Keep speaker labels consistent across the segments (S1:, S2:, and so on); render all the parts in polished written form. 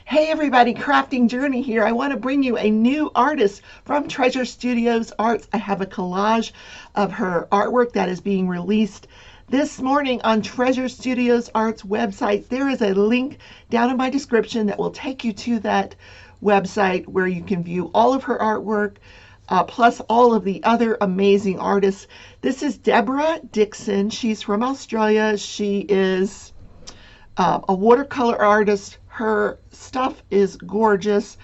S1: Hey everybody, Crafting Journey here. I want to bring you a new artist from Treasure Studios Arts. I have a collage of her artwork that is being released this morning on Treasure Studios Arts website. There is a link down in my description that will take you to that website where you can view all of her artwork, plus all of the other amazing artists. This is Debra Dickson. She's from Australia. She is a watercolor artist. Her stuff is gorgeous.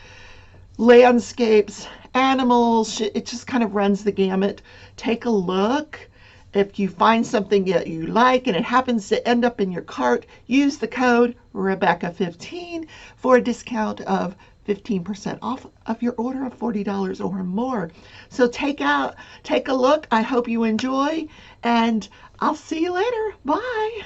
S1: Landscapes, animals, it just kind of runs the gamut. Take a look. If you find something that you like and it happens to end up in your cart, use the code Rebecca15 for a discount of 15% off of your order of $40 or more. So take a look. I hope you enjoy, and I'll see you later. Bye.